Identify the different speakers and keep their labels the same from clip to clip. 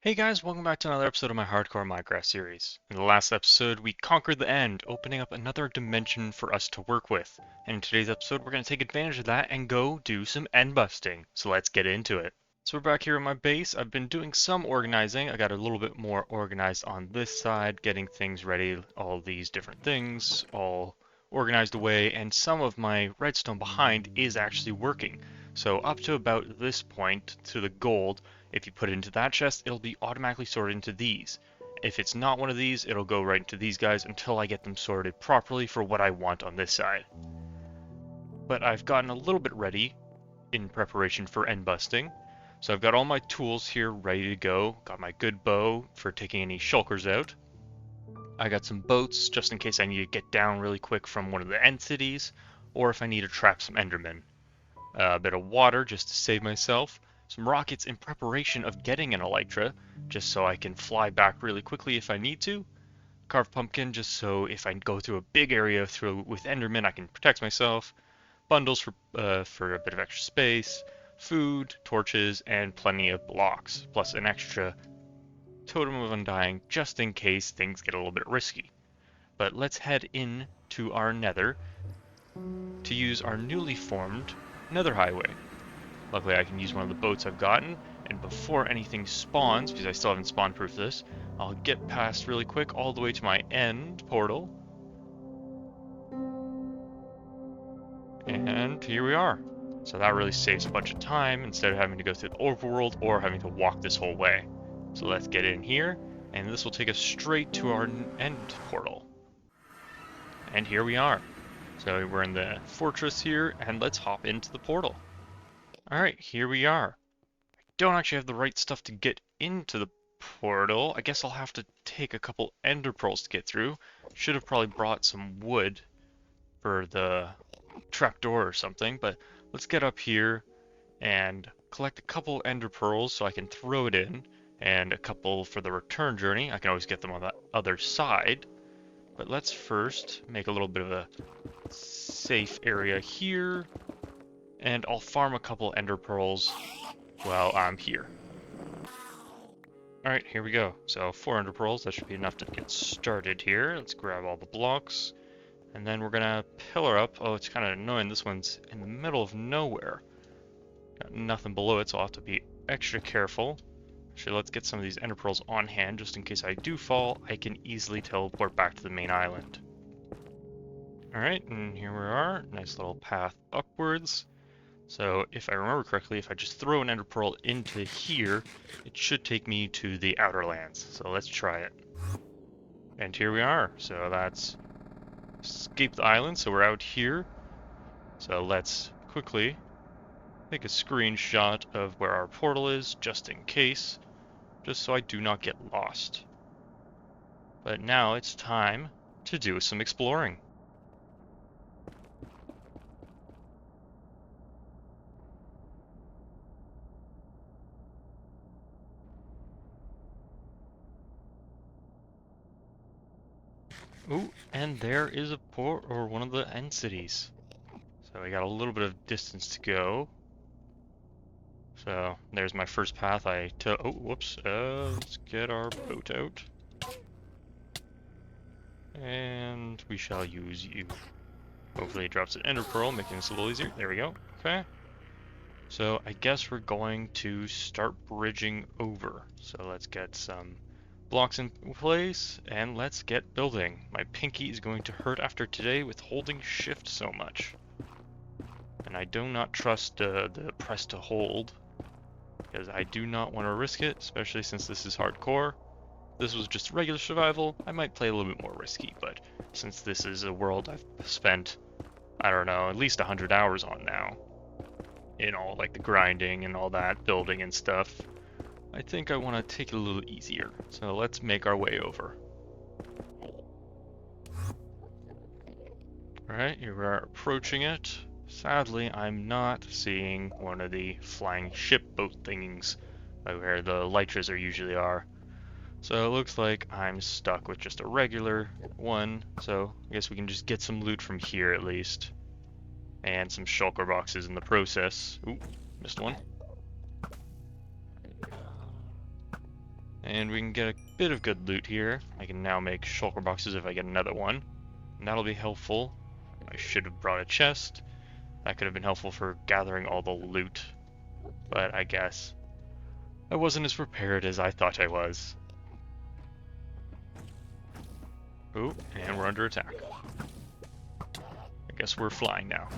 Speaker 1: Hey guys, welcome back to another episode of my Hardcore Minecraft series. In the last episode, we conquered the end, opening up another dimension for us to work with. And in today's episode, we're going to take advantage of that and go do some end busting. So let's get into it. So we're back here at my base. I've been doing some organizing. I got a little bit more organized on this side, getting things ready, all these different things, all organized away, and some of my redstone behind is actually working. So up to about this point, to the gold, if you put it into that chest, it'll be automatically sorted into these. If it's not one of these, it'll go right into these guys until I get them sorted properly for what I want on this side. But I've gotten a little bit ready in preparation for end busting. So I've got all my tools here ready to go. Got my good bow for taking any shulkers out. I got some boats just in case I need to get down really quick from one of the end cities, or if I need to trap some endermen. A bit of water just to save myself. Some rockets in preparation of getting an elytra, just so I can fly back really quickly if I need to. Carved pumpkin, just so if I go through a big area with endermen, I can protect myself. Bundles for a bit of extra space. Food, torches, and plenty of blocks, plus an extra totem of undying, just in case things get a little bit risky. But let's head in to our nether to use our newly formed nether highway. Luckily I can use one of the boats I've gotten, and before anything spawns, because I still haven't spawn-proofed this, I'll get past really quick all the way to my end portal. And here we are. So that really saves a bunch of time instead of having to go through the overworld or having to walk this whole way. So let's get in here, and this will take us straight to our end portal. And here we are. So we're in the fortress here, and let's hop into the portal. Alright, here we are. Don't actually have the right stuff to get into the portal. I guess I'll have to take a couple ender pearls to get through. Should have probably brought some wood for the trapdoor or something, but let's get up here and collect a couple ender pearls so I can throw it in, and a couple for the return journey. I can always get them on the other side, but let's first make a little bit of a safe area here, and I'll farm a couple ender pearls while I'm here. Alright, here we go. So 4 ender pearls, that should be enough to get started here. Let's grab all the blocks, and then we're gonna pillar up. Oh, it's kind of annoying, this one's in the middle of nowhere. Got nothing below it, so I'll have to be extra careful. Actually, let's get some of these ender pearls on hand, just in case I do fall, I can easily teleport back to the main island. Alright, and here we are. Nice little path upwards. So if I remember correctly, if I just throw an ender pearl into here, it should take me to the outer lands. So let's try it. And here we are. So that's escape the island. So we're out here. So let's quickly take a screenshot of where our portal is, just in case, just so I do not get lost. But now it's time to do some exploring. Ooh, and there is a port, or one of the end cities. So we got a little bit of distance to go. So there's my first path. Oh, whoops. Let's get our boat out. And we shall use you. Hopefully it drops an ender pearl, making this a little easier. There we go. Okay. So I guess we're going to start bridging over. So let's get some blocks in place, and let's get building. My pinky is going to hurt after today with holding shift so much. And I do not trust the press to hold, because I do not want to risk it, especially since this is hardcore. If this was just regular survival, I might play a little bit more risky, but since this is a world I've spent, I don't know, at least 100 hours on now, in all like the grinding and all that, building and stuff, I think I want to take it a little easier. So let's make our way over. Alright, here we are approaching it. Sadly, I'm not seeing one of the flying ship boat things where the elytras usually are. So it looks like I'm stuck with just a regular one. So I guess we can just get some loot from here at least. And some shulker boxes in the process. Ooh, missed one. And we can get a bit of good loot here. I can now make shulker boxes if I get another one. And that'll be helpful. I should have brought a chest. That could have been helpful for gathering all the loot. But I guess I wasn't as prepared as I thought I was. Ooh, and we're under attack. I guess we're flying now.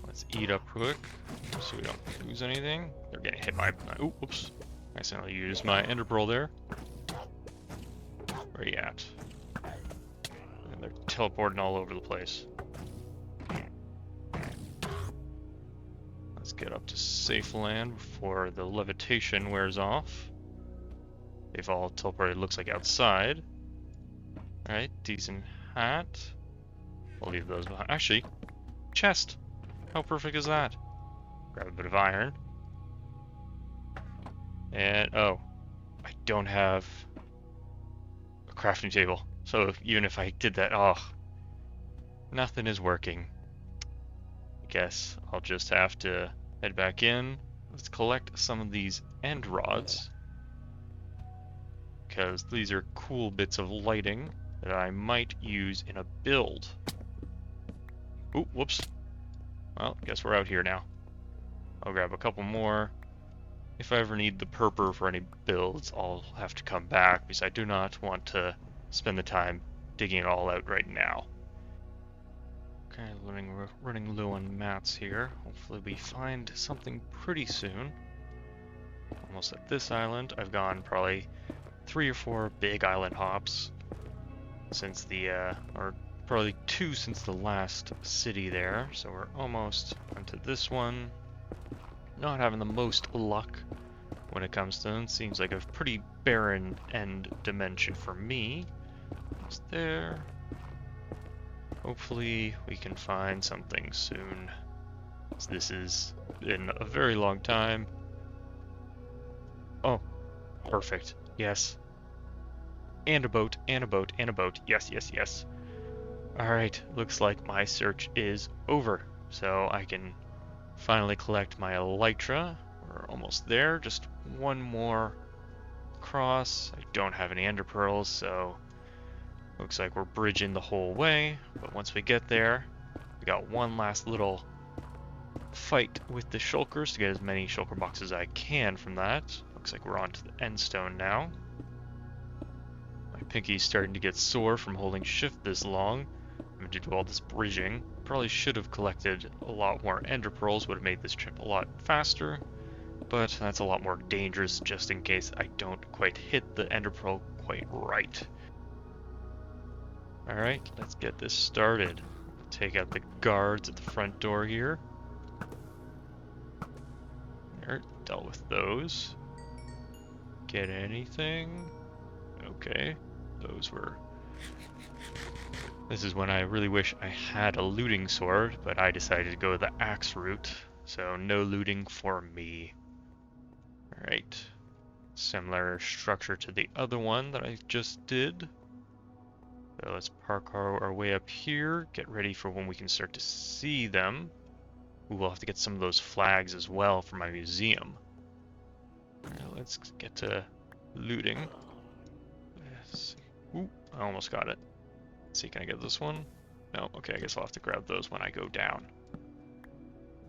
Speaker 1: Let's eat up quick so we don't lose anything. They're getting hit by... Ooh, whoops. I accidentally used my ender pearl there. Where are you at? And they're teleporting all over the place. Let's get up to safe land before the levitation wears off. They've all teleported, looks like, outside. Alright, decent hat. I'll leave those behind. Actually, chest! How perfect is that? Grab a bit of iron. And, oh, I don't have a crafting table. So even if I did that, oh, nothing is working. I guess I'll just have to head back in. Let's collect some of these end rods, because these are cool bits of lighting that I might use in a build. Ooh, whoops. Well, guess we're out here now. I'll grab a couple more. If I ever need the purper for any builds, I'll have to come back, because I do not want to spend the time digging it all out right now. Okay, running low on mats here. Hopefully we find something pretty soon. Almost at this island. I've gone probably 3 or 4 big island hops since the, or probably 2 since the last city there. So we're almost onto this one. Not having the most luck when it comes to them. Seems like a pretty barren end dimension for me. It's there. Hopefully we can find something soon. This has been a very long time. Oh, perfect. Yes. And a boat, and a boat, and a boat. Yes, yes, yes. Alright, looks like my search is over. So I can finally collect my elytra. We're almost there. Just one more cross. I don't have any ender pearls, so looks like we're bridging the whole way. But once we get there, we got one last little fight with the shulkers to get as many shulker boxes as I can from that. Looks like we're on to the end stone now. My pinky's starting to get sore from holding shift this long due to all this bridging. Probably should have collected a lot more ender pearls, would have made this trip a lot faster, but that's a lot more dangerous just in case I don't quite hit the ender pearl quite right. Alright, let's get this started. Take out the guards at the front door here. There, dealt with those. Get anything? Okay, those were... This is when I really wish I had a looting sword, but I decided to go the axe route, so no looting for me. Alright, similar structure to the other one that I just did. So let's park our way up here, get ready for when we can start to see them. We'll have to get some of those flags as well for my museum. Alright, let's get to looting. Let's see. Ooh, I almost got it. Let's see, can I get this one? No, okay, I guess I'll have to grab those when I go down.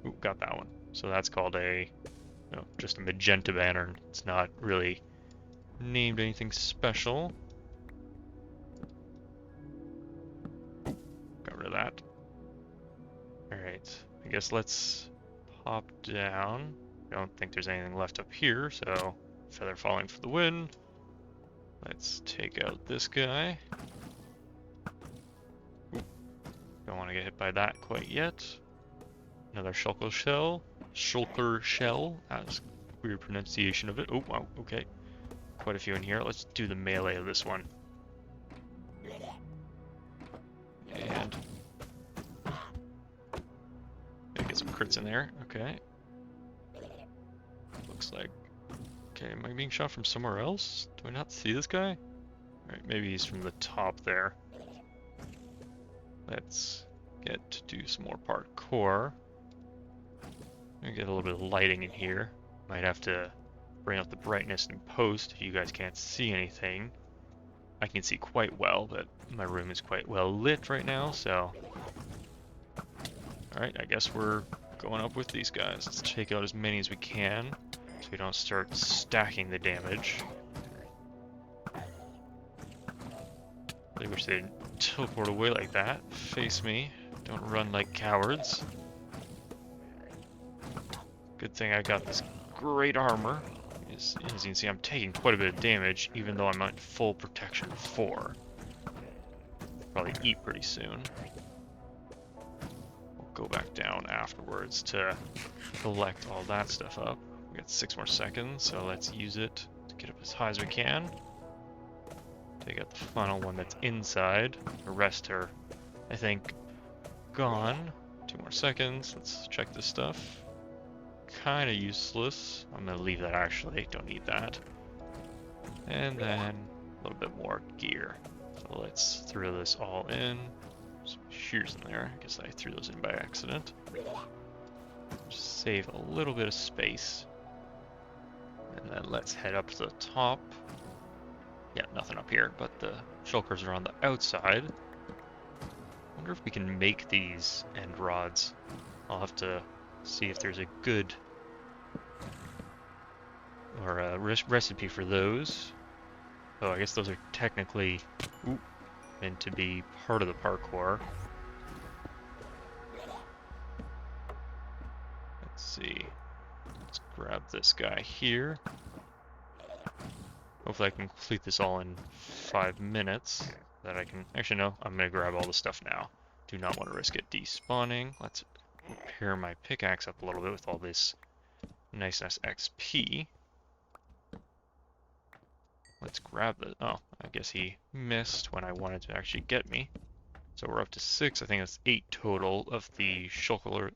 Speaker 1: Ooh, got that one. So that's called a, just a magenta banner. It's not really named anything special. Got rid of that. Alright, I guess let's pop down. I don't think there's anything left up here, so feather falling for the wind. Let's take out this guy. Ooh, don't want to get hit by that quite yet. Another shulker shell. Shulker shell. That's a weird pronunciation of it. Oh, wow, okay. Quite a few in here. Let's do the melee of this one. And get some crits in there. Okay. Looks like... Okay, am I being shot from somewhere else? Do I not see this guy? Alright, maybe he's from the top there. Let's get to do some more parkour. I'm gonna get a little bit of lighting in here. Might have to bring up the brightness in post if you guys can't see anything. I can see quite well, but my room is quite well lit right now, so... Alright, I guess we're going up with these guys. Let's take out as many as we can, so we don't start stacking the damage. I wish they'd teleport away like that. Face me. Don't run like cowards. Good thing I got this great armor. As you can see, I'm taking quite a bit of damage, even though I'm at full protection 4. Probably eat pretty soon. We'll go back down afterwards to collect all that stuff up. We got 6 more seconds, so let's use it to get up as high as we can. Take out the final one that's inside. The rest are, I think, gone. 2 more seconds. Let's check this stuff. Kind of useless. I'm going to leave that actually. Don't need that. And then a little bit more gear. So let's throw this all in. Some shears in there. I guess I threw those in by accident. Just save a little bit of space. And then let's head up to the top. Yeah, nothing up here, but the shulkers are on the outside. Wonder if we can make these end rods. I'll have to see if there's a good or a recipe for those. Oh, I guess those are technically meant to be part of the parkour. Let's see. Let's grab this guy here. Hopefully I can complete this all in 5 minutes. That I can... Actually, no. I'm going to grab all the stuff now. Do not want to risk it despawning. Let's repair my pickaxe up a little bit with all this nice XP. Let's grab the... Oh, I guess he missed when I wanted to actually get me. So we're up to 6. I think that's 8 total of the shulker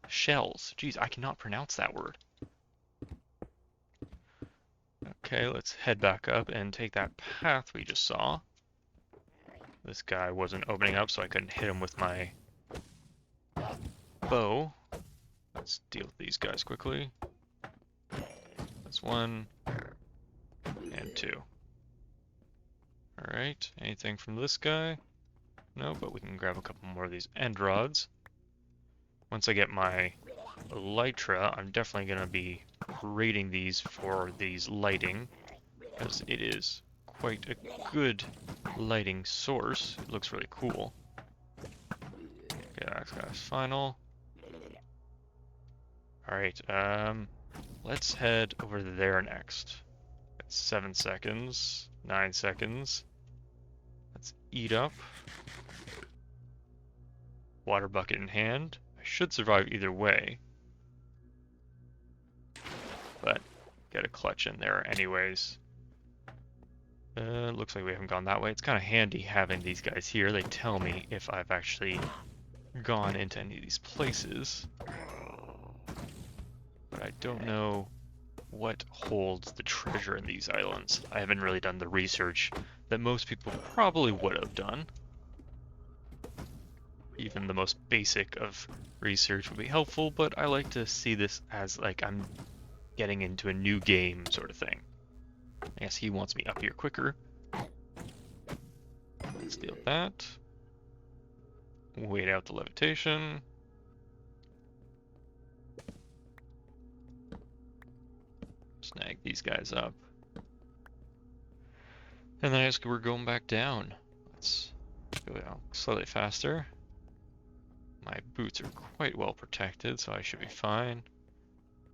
Speaker 1: shells. Jeez, I cannot pronounce that word. Okay, let's head back up and take that path we just saw. This guy wasn't opening up, so I couldn't hit him with my bow. Let's deal with these guys quickly. That's 1 and 2. Alright, anything from this guy? No, but we can grab a couple more of these end rods. Once I get my elytra, I'm definitely going to be rating these for these lighting, because it is quite a good lighting source. It looks really cool. Okay, that's final. Alright, let's head over there next. It's 7 seconds, 9 seconds. Let's eat up. Water bucket in hand. I should survive either way. But get a clutch in there anyways. Looks like we haven't gone that way. It's kind of handy having these guys here. They tell me if I've actually gone into any of these places. But I don't know what holds the treasure in these islands. I haven't really done the research that most people probably would have done. Even the most basic of research would be helpful, but I like to see this as like I'm getting into a new game sort of thing. I guess he wants me up here quicker. Let's deal with that. Wait out the levitation. Snag these guys up. And then I guess we're going back down. Let's go down slightly faster. My boots are quite well protected, so I should be fine.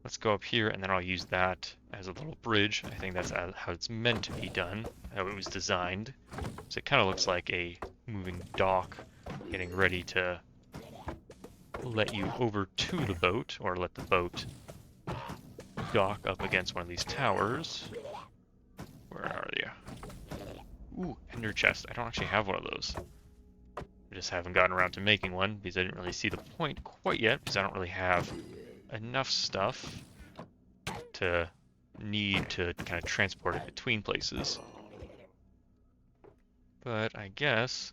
Speaker 1: Let's go up here, and then I'll use that as a little bridge. I think that's how it's meant to be done, how it was designed. So it kind of looks like a moving dock, getting ready to let you over to the boat, or let the boat dock up against one of these towers. Where are you? Ooh, ender chest. I don't actually have one of those. I just haven't gotten around to making one because I didn't really see the point quite yet, because I don't really have enough stuff to need to kind of transport it between places. But I guess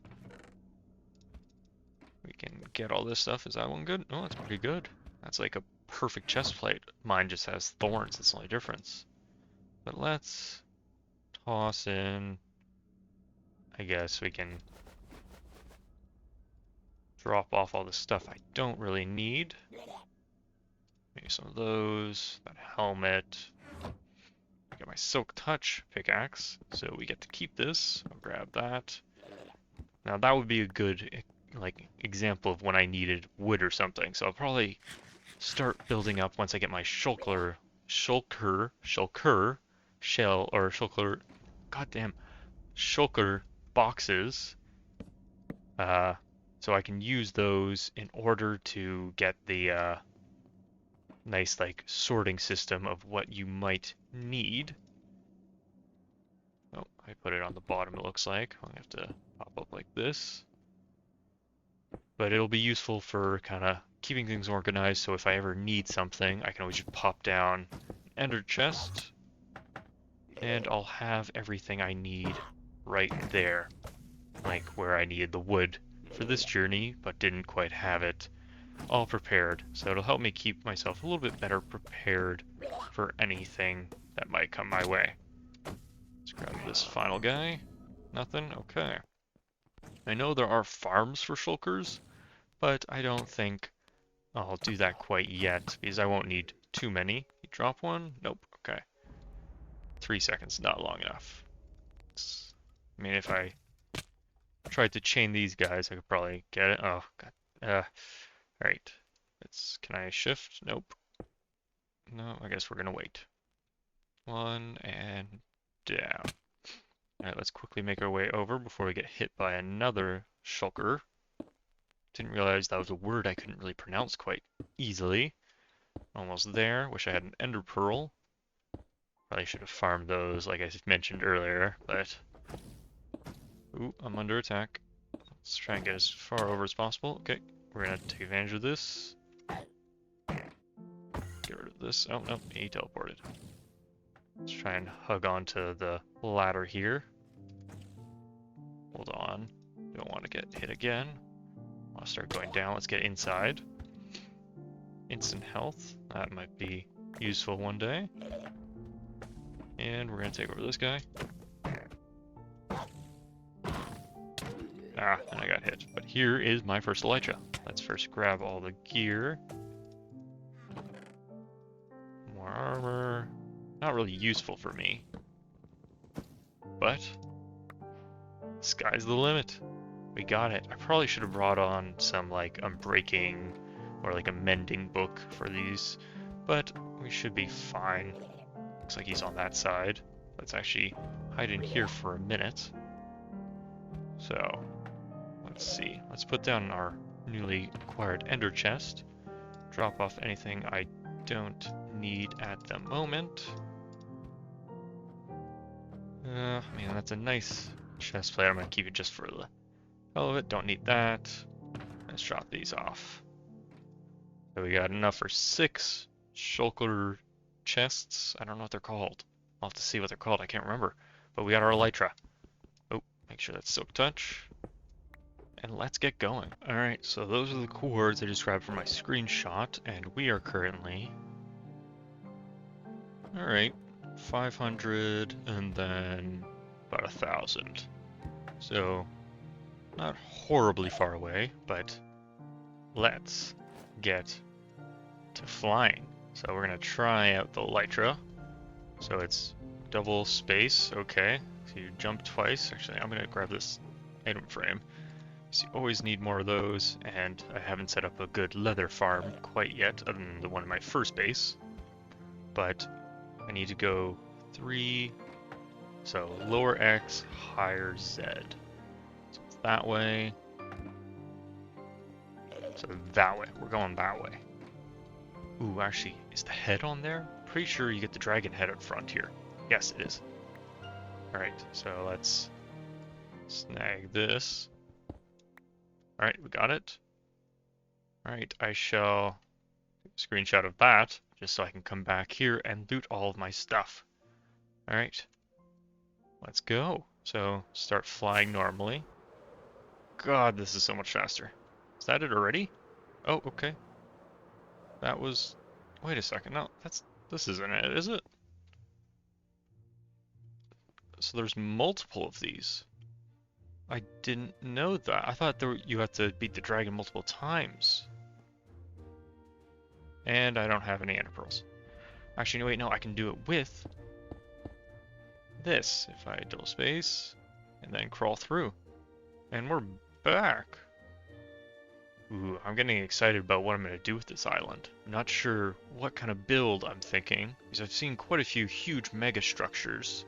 Speaker 1: we can get all this stuff. Is that one good? Oh, that's pretty good. That's like a perfect chest plate. Mine just has thorns, that's the only difference. But let's toss in, I guess we can drop off all the stuff I don't really need. Maybe some of those, that helmet. I got my Silk Touch pickaxe, so we get to keep this. I'll grab that. Now that would be a good like example of when I needed wood or something. So I'll probably start building up once I get my shulker, goddamn, shulker boxes. So I can use those in order to get the nice like sorting system of what you might need. Oh, I put it on the bottom, it looks like. I'll have to pop up like this. But it'll be useful for kind of keeping things organized, so if I ever need something, I can always just pop down an ender chest, and I'll have everything I need right there. Like where I needed the wood for this journey, but didn't quite have it all prepared. So it'll help me keep myself a little bit better prepared for anything that might come my way. Let's grab this final guy. Nothing? Okay. I know there are farms for shulkers, but I don't think I'll do that quite yet, because I won't need too many. You drop one? Nope. Okay. 3 seconds, not long enough. I mean, if I tried to chain these guys, I could probably get it. Oh, God. Alright. Can I shift? Nope. No, I guess we're gonna wait. One, and down. Alright, let's quickly make our way over before we get hit by another shulker. Didn't realize that was a word I couldn't really pronounce quite easily. Almost there. Wish I had an ender pearl. Probably should have farmed those like I mentioned earlier, but... Ooh, I'm under attack. Let's try and get as far over as possible. Okay, we're gonna take advantage of this. Get rid of this. Oh, no, he teleported. Let's try and hug onto the ladder here. Hold on. Don't want to get hit again. I'll start going down. Let's get inside. Instant health. That might be useful one day. And we're going to take over this guy. Ah, and I got hit. But here is my first elytra. Let's first grab all the gear. More armor. Not really useful for me. But sky's the limit. We got it. I probably should have brought on some like unbreaking or like a mending book for these, but we should be fine. Looks like he's on that side. Let's actually hide in here for a minute. So let's see. Let's put down our newly acquired ender chest. Drop off anything I don't need at the moment. I mean, that's a nice chest plate. I'm gonna keep it just for the hell of it. Don't need that. Let's drop these off. So we got enough for 6 shulker chests. I don't know what they're called. I'll have to see what they're called. I can't remember. But we got our elytra. Oh, make sure that's Silk Touch. And let's get going. Alright, so those are the coords I just grabbed from my screenshot, and we are currently... Alright, 500 and then about 1,000. So, not horribly far away, but let's get to flying. So we're gonna try out the elytra. So it's double space, okay. So you jump twice. Actually, I'm gonna grab this item frame. So you always need more of those, and I haven't set up a good leather farm quite yet, other than the one in my first base. But I need to go 3, so lower X, higher Z. So it's that way. So that way, we're going that way. Ooh, actually, is the head on there? Pretty sure you get the dragon head up front here. Yes, it is. Alright, so let's snag this. Alright, we got it. Alright, I shall screenshot of that, just so I can come back here and loot all of my stuff. Alright, let's go. So, start flying normally. God, this is so much faster. Is that it already? Oh, okay. That was Wait a second. No, this isn't it, is it? So there's multiple of these. I didn't know that. I thought you had to beat the dragon multiple times. And I don't have any ender pearls. Actually, no, wait, no, I can do it with this. If I double space and then crawl through. And we're back. Ooh, I'm getting excited about what I'm going to do with this island. I'm not sure what kind of build I'm thinking, because I've seen quite a few huge mega structures.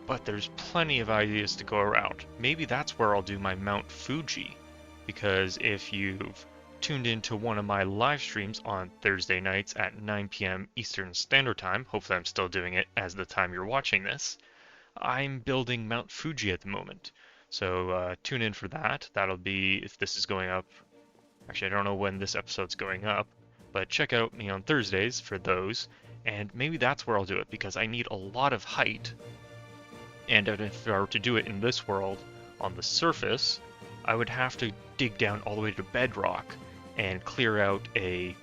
Speaker 1: But there's plenty of ideas to go around. Maybe that's where I'll do my Mount Fuji, because if you've tuned into one of my live streams on Thursday nights at 9 p.m. Eastern Standard Time, hopefully I'm still doing it as the time you're watching this, I'm building Mount Fuji at the moment. So tune in for that. That'll be, if this is going up, actually I don't know when this episode's going up, but check out me on Thursdays for those, and maybe that's where I'll do it, because I need a lot of height, and if I were to do it in this world, on the surface, I would have to dig down all the way to bedrock, and clear out a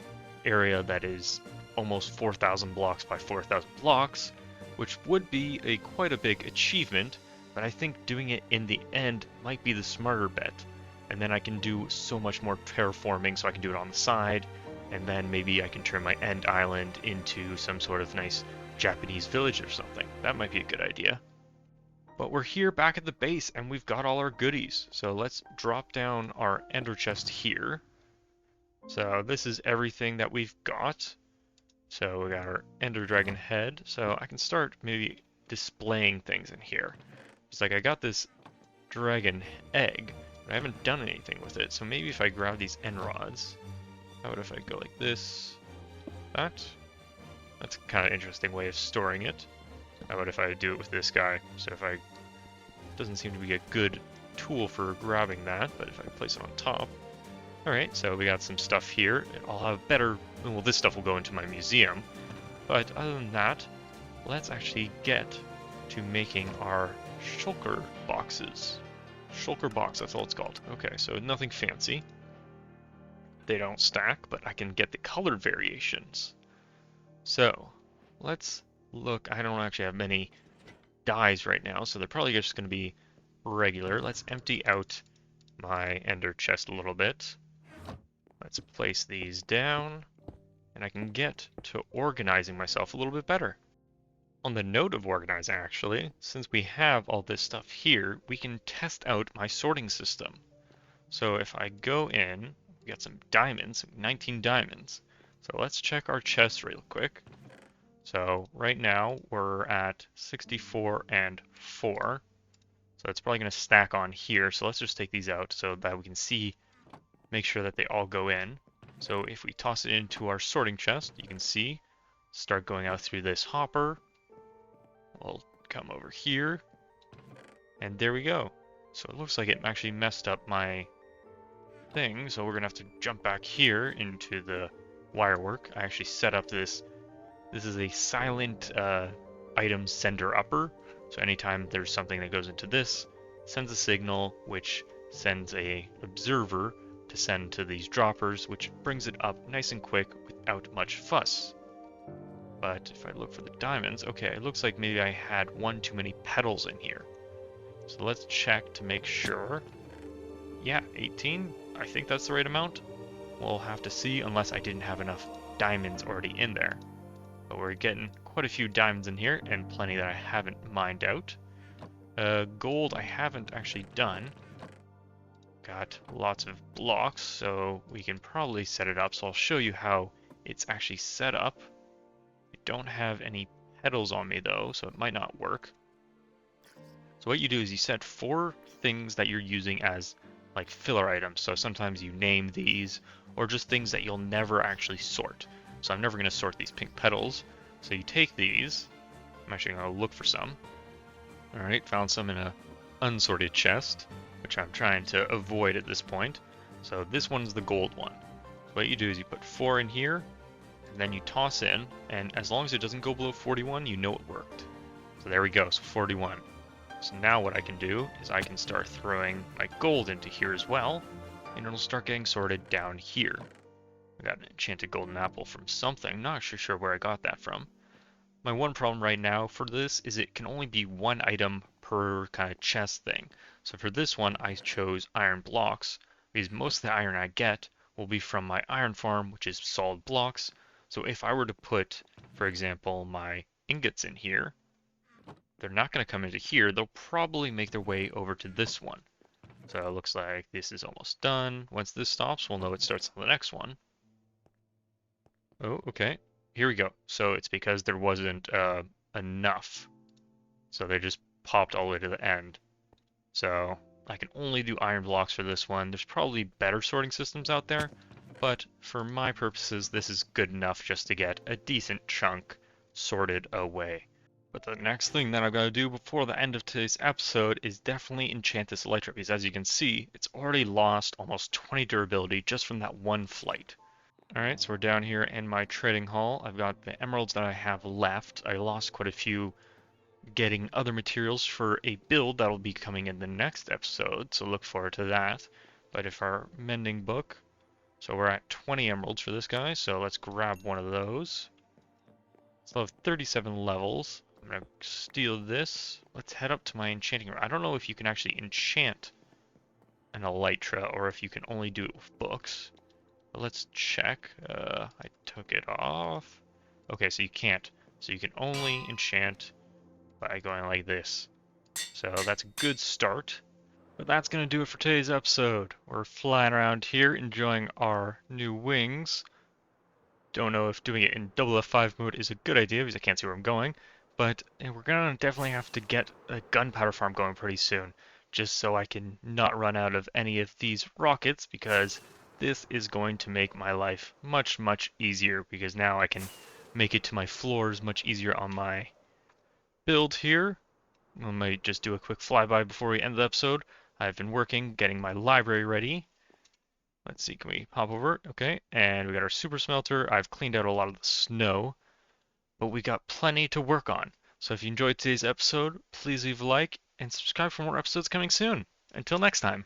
Speaker 1: area that is almost 4,000 blocks by 4,000 blocks, which would be quite a big achievement, but I think doing it in the end might be the smarter bet. And then I can do so much more terraforming, so I can do it on the side, and then maybe I can turn my end island into some sort of nice Japanese village or something. That might be a good idea. But we're here back at the base, and we've got all our goodies. So let's drop down our ender chest here. So this is everything that we've got. So we got our ender dragon head. So I can start maybe displaying things in here. It's like I got this dragon egg, but I haven't done anything with it. So maybe if I grab these end rods, how about if I go like this, that's kind of an interesting way of storing it. How about if I do it with this guy? So if I, doesn't seem to be a good tool for grabbing that, but if I place it on top. Alright, so we got some stuff here. I'll have better, well, this stuff will go into my museum. But other than that, let's actually get to making our shulker boxes. Shulker box, that's all it's called. Okay, so nothing fancy. They don't stack, but I can get the colored variations. So, let's look. I don't actually have many dyes right now, so they're probably just going to be regular. Let's empty out my ender chest a little bit. Let's place these down, and I can get to organizing myself a little bit better. On the note of organizing, actually, since we have all this stuff here, we can test out my sorting system. So if I go in, we got some diamonds, 19 diamonds. So let's check our chest real quick. So right now we're at 64 and 4. So it's probably going to stack on here. So let's just take these out so that we can see, make sure that they all go in. So if we toss it into our sorting chest, you can see, start going out through this hopper. We'll come over here, and there we go. So it looks like it actually messed up my thing, so we're gonna have to jump back here into the wire work. I actually set up this is a silent item sender upper, so anytime there's something that goes into this, sends a signal which sends a observer to send to these droppers, which brings it up nice and quick without much fuss. But if I look for the diamonds, okay, it looks like maybe I had one too many petals in here. So let's check to make sure. Yeah, 18, I think that's the right amount. We'll have to see, unless I didn't have enough diamonds already in there. But we're getting quite a few diamonds in here, and plenty that I haven't mined out. Gold I haven't actually done. Got lots of blocks, so we can probably set it up. So I'll show you how it's actually set up. I don't have any petals on me though, so it might not work. So what you do is you set 4 things that you're using as like filler items. So sometimes you name these, or just things that you'll never actually sort. So I'm never going to sort these pink petals. So you take these. I'm actually going to look for some. Alright, found some in a unsorted chest, which I'm trying to avoid at this point. So this one's the gold one. So what you do is you put 4 in here, and then you toss in, and as long as it doesn't go below 41, you know it worked. So there we go, so 41. So now what I can do is I can start throwing my gold into here as well, and it'll start getting sorted down here. I got an enchanted golden apple from something, not actually sure where I got that from. My one problem right now for this is it can only be one item per kind of chest thing. So for this one, I chose iron blocks because most of the iron I get will be from my iron farm, which is solid blocks. So if I were to put, for example, my ingots in here, they're not going to come into here. They'll probably make their way over to this one. So it looks like this is almost done. Once this stops, we'll know it starts on the next one. Oh, okay. Here we go. So it's because there wasn't enough. So they just popped all the way to the end. So I can only do iron blocks for this one. There's probably better sorting systems out there, but for my purposes, this is good enough just to get a decent chunk sorted away. But the next thing that I've got to do before the end of today's episode is definitely enchant this elytra, because as you can see, it's already lost almost 20 durability just from that one flight. Alright, so we're down here in my trading hall. I've got the emeralds that I have left. I lost quite a few getting other materials for a build that'll be coming in the next episode, so look forward to that. But if our mending book, so we're at 20 emeralds for this guy, so let's grab one of those. Still have 37 levels. I'm gonna steal this. Let's head up to my enchanting room. I don't know if you can actually enchant an elytra or if you can only do it with books. But let's check. I took it off. Okay, so you can't. So you can only enchant by going like this. So that's a good start. But that's going to do it for today's episode. We're flying around here enjoying our new wings. Don't know if doing it in double F5 mode is a good idea because I can't see where I'm going. But we're going to definitely have to get a gunpowder farm going pretty soon. Just so I can not run out of any of these rockets, because this is going to make my life much, much easier, because now I can make it to my floors much easier on my build here. I might just do a quick flyby before we end the episode. I've been working, getting my library ready. Let's see, can we pop over? Okay, and we got our super smelter. I've cleaned out a lot of the snow, but we got plenty to work on. So if you enjoyed today's episode, please leave a like and subscribe for more episodes coming soon. Until next time.